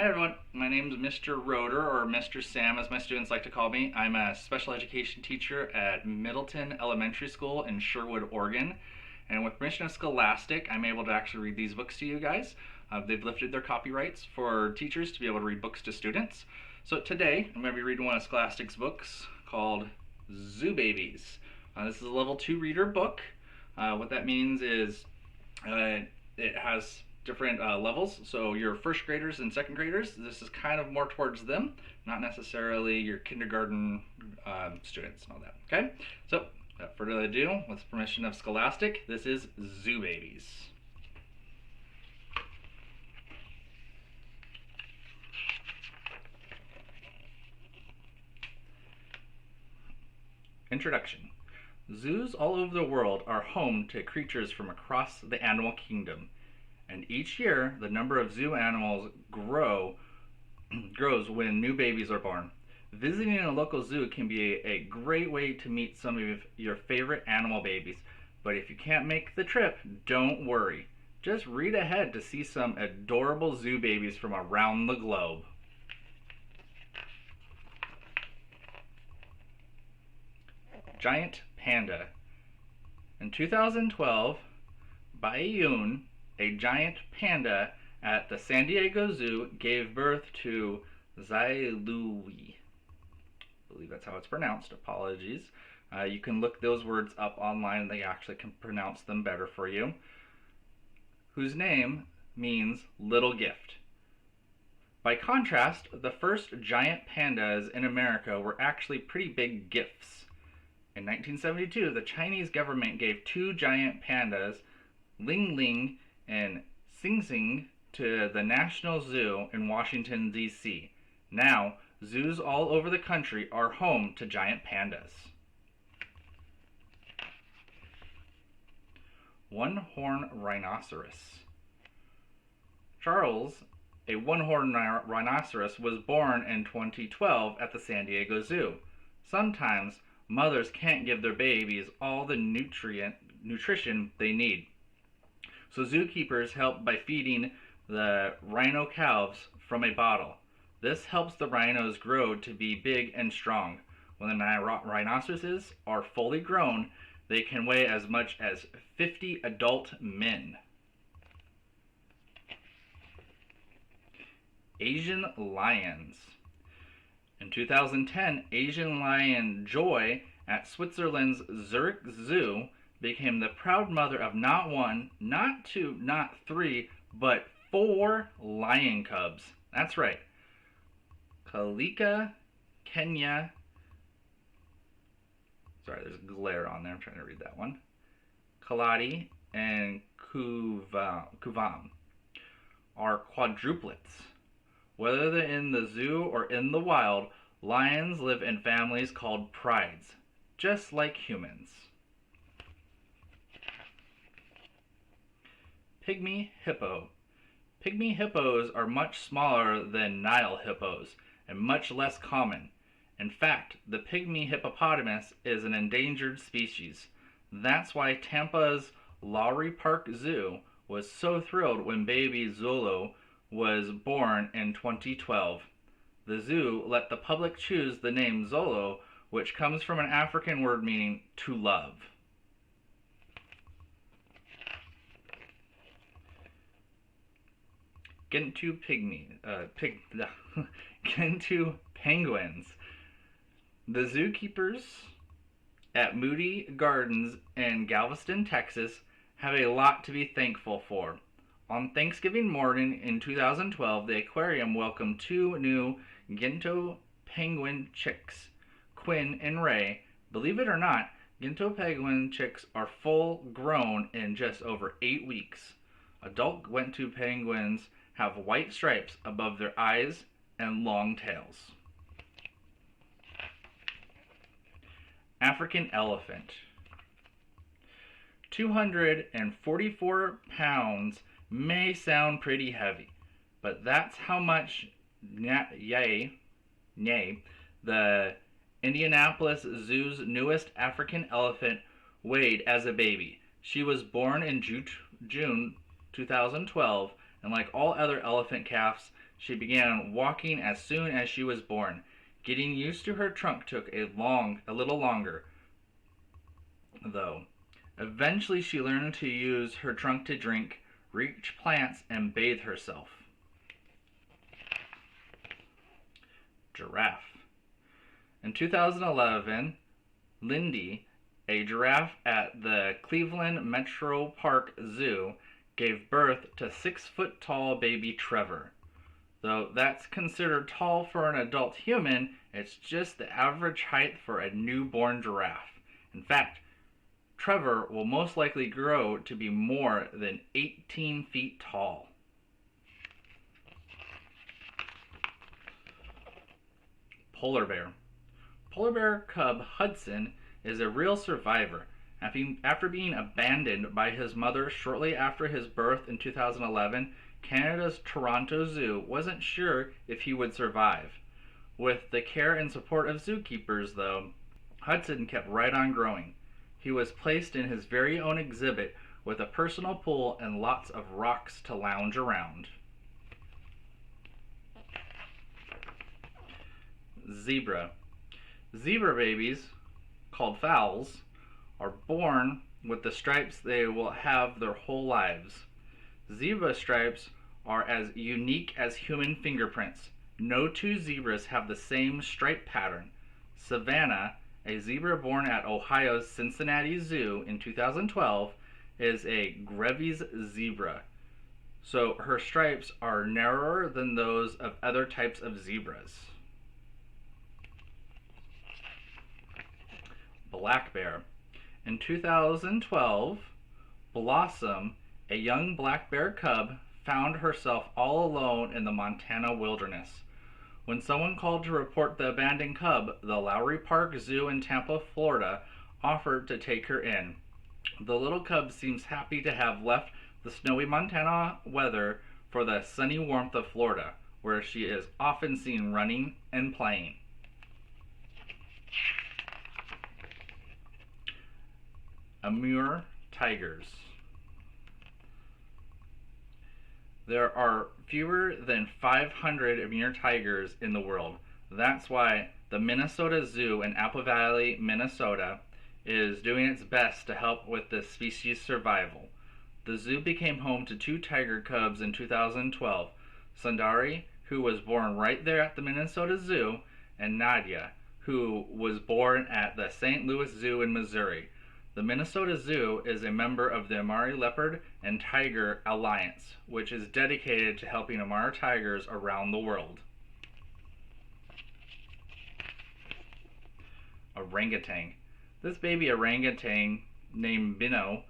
Hi everyone, my name is Mr. Roeder, or Mr. Sam as my students like to call me. I'm a special education teacher at Middleton Elementary School in Sherwood, Oregon. And with permission of Scholastic, I'm able to actually read these books to you guys. They've lifted their copyrights for teachers to be able to read books to students. So today, I'm going to be reading one of Scholastic's books called Zoo Babies. This is a level 2 reader book. What that means is it has different levels. So your first graders and second graders, this is kind of more towards them, not necessarily your kindergarten students and all that. Okay, so without further ado, with permission of Scholastic, this is Zoo Babies. Introduction. Zoos all over the world are home to creatures from across the animal kingdom. And each year, the number of zoo animals grows when new babies are born. Visiting a local zoo can be a great way to meet some of your favorite animal babies. But if you can't make the trip, don't worry. Just read ahead to see some adorable zoo babies from around the globe. Giant Panda. In 2012, Bai Yun, a giant panda at the San Diego Zoo, gave birth to Zai Lui. I believe that's how it's pronounced. Apologies. You can look those words up online and they actually can pronounce them better for you. Whose name means little gift. By contrast, the first giant pandas in America were actually pretty big gifts. In 1972, the Chinese government gave two giant pandas, Ling Ling and Xing Xing, to the National Zoo in Washington, D.C. Now, zoos all over the country are home to giant pandas. One-horned rhinoceros. Charles, a one-horned rhinoceros, was born in 2012 at the San Diego Zoo. Sometimes, mothers can't give their babies all the nutrition they need. So zookeepers help by feeding the rhino calves from a bottle. This helps the rhinos grow to be big and strong. When the rhinoceroses are fully grown, they can weigh as much as 50 adult men. Asian lions. In 2010, Asian lion Joy at Switzerland's Zurich Zoo became the proud mother of not one, not two, not three, but 4 lion cubs. That's right. Kalika, Kenya. Sorry, there's glare on there. I'm trying to read that one. Kaladi and Kuvam are quadruplets. Whether they're in the zoo or in the wild, lions live in families called prides, just like humans. Pygmy Hippo. Pygmy hippos are much smaller than Nile hippos and much less common. In fact, the pygmy hippopotamus is an endangered species. That's why Tampa's Lowry Park Zoo was so thrilled when baby Zolo was born in 2012. The zoo let the public choose the name Zolo, which comes from an African word meaning to love. Gentoo penguins. The zookeepers at Moody Gardens in Galveston, Texas, have a lot to be thankful for. On Thanksgiving morning in 2012, the aquarium welcomed 2 new Gentoo penguin chicks, Quinn and Ray. Believe it or not, Gentoo penguin chicks are full grown in just over 8 weeks. Adult Gentoo penguins have white stripes above their eyes and long tails. African elephant. 244 pounds may sound pretty heavy, but that's how much the Indianapolis Zoo's newest African elephant weighed as a baby. She was born in June 2012, and like all other elephant calves, She began walking as soon as she was born. Getting used to her trunk took a little longer, though. Eventually, she learned to use her trunk to drink, reach plants, and bathe herself. Giraffe. In 2011, Lindy, a giraffe at the Cleveland Metro Park Zoo, gave birth to 6-foot tall baby Trevor. Though that's considered tall for an adult human, it's just the average height for a newborn giraffe. In fact, Trevor will most likely grow to be more than 18 feet tall. Polar bear. Polar bear cub Hudson is a real survivor. After being abandoned by his mother shortly after his birth in 2011, Canada's Toronto Zoo wasn't sure if he would survive. With the care and support of zookeepers, though, Hudson kept right on growing. He was placed in his very own exhibit with a personal pool and lots of rocks to lounge around. Zebra. Zebra babies, called fowls, are born with the stripes they will have their whole lives. Zebra stripes are as unique as human fingerprints. No two zebras have the same stripe pattern. Savannah, a zebra born at Ohio's Cincinnati Zoo in 2012, is a Grevy's zebra, so her stripes are narrower than those of other types of zebras. Black bear. In 2012, Blossom, a young black bear cub, found herself all alone in the Montana wilderness. When someone called to report the abandoned cub, the Lowry Park Zoo in Tampa, Florida, offered to take her in. The little cub seems happy to have left the snowy Montana weather for the sunny warmth of Florida, where she is often seen running and playing. Amur tigers. There are fewer than 500 Amur tigers in the world. That's why the Minnesota Zoo in Apple Valley, Minnesota, is doing its best to help with this species' survival. The zoo became home to 2 tiger cubs in 2012, Sundari, who was born right there at the Minnesota Zoo, and Nadia, who was born at the St. Louis Zoo in Missouri. The Minnesota Zoo is a member of the Amur Leopard and Tiger Alliance, which is dedicated to helping Amur tigers around the world. Orangutan. This baby orangutan, named Bino,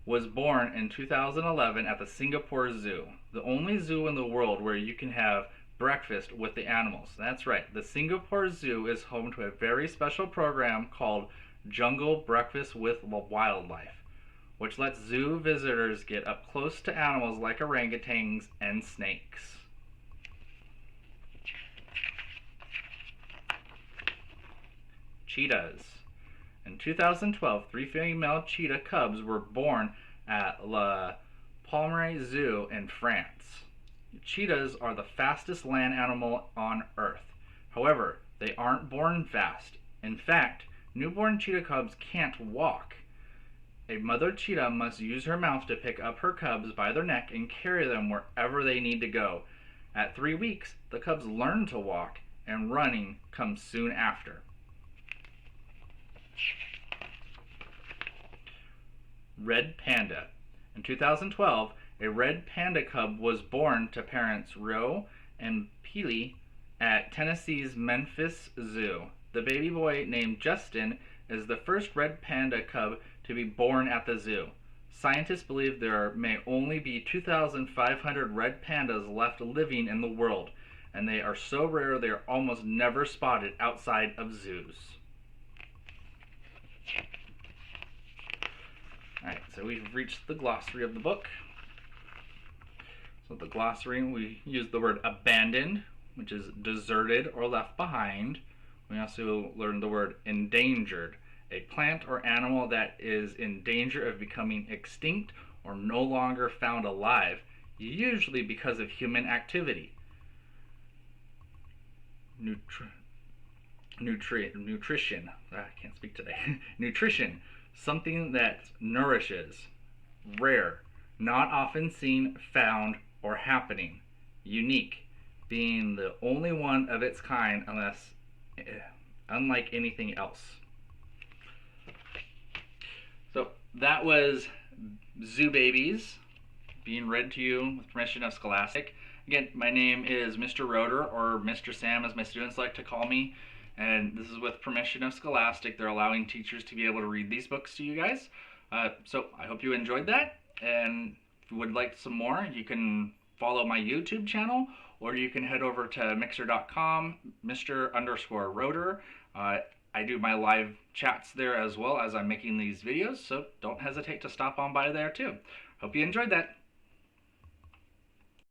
was born in 2011 at the Singapore Zoo, the only zoo in the world where you can have breakfast with the animals. That's right, the Singapore Zoo is home to a very special program called Jungle Breakfast with Wildlife, which lets zoo visitors get up close to animals like orangutans and snakes. Cheetahs. In 2012, 3 female cheetah cubs were born at La Palmeraie Zoo in France. Cheetahs are the fastest land animal on Earth. However, they aren't born fast. In fact, newborn cheetah cubs can't walk. A mother cheetah must use her mouth to pick up her cubs by their neck and carry them wherever they need to go. At 3 weeks, the cubs learn to walk, and running comes soon after. Red panda. In 2012, a red panda cub was born to parents Ro and Pili at Tennessee's Memphis Zoo. The baby boy, named Justin, is the first red panda cub to be born at the zoo. Scientists believe there may only be 2,500 red pandas left living in the world, and they are so rare they are almost never spotted outside of zoos. Alright, so we've reached the glossary of the book. So the glossary, we use the word abandoned, which is deserted or left behind. We also learned the word endangered, a plant or animal that is in danger of becoming extinct or no longer found alive, usually because of human activity. nutrition. I can't speak today. Nutrition, something that nourishes. Rare, not often seen, found, or happening. Unique, being the only one of its kind unlike anything else. So that was Zoo Babies being read to you with permission of Scholastic. Again, my name is Mr. Roeder, or Mr. Sam as my students like to call me, and this is with permission of Scholastic. They're allowing teachers to be able to read these books to you guys. So I hope you enjoyed that, and if you would like some more, you can follow my YouTube channel, or you can head over to mixer.com, Mr._Roeder. I do my live chats there as well as I'm making these videos, so don't hesitate to stop on by there too. Hope you enjoyed that.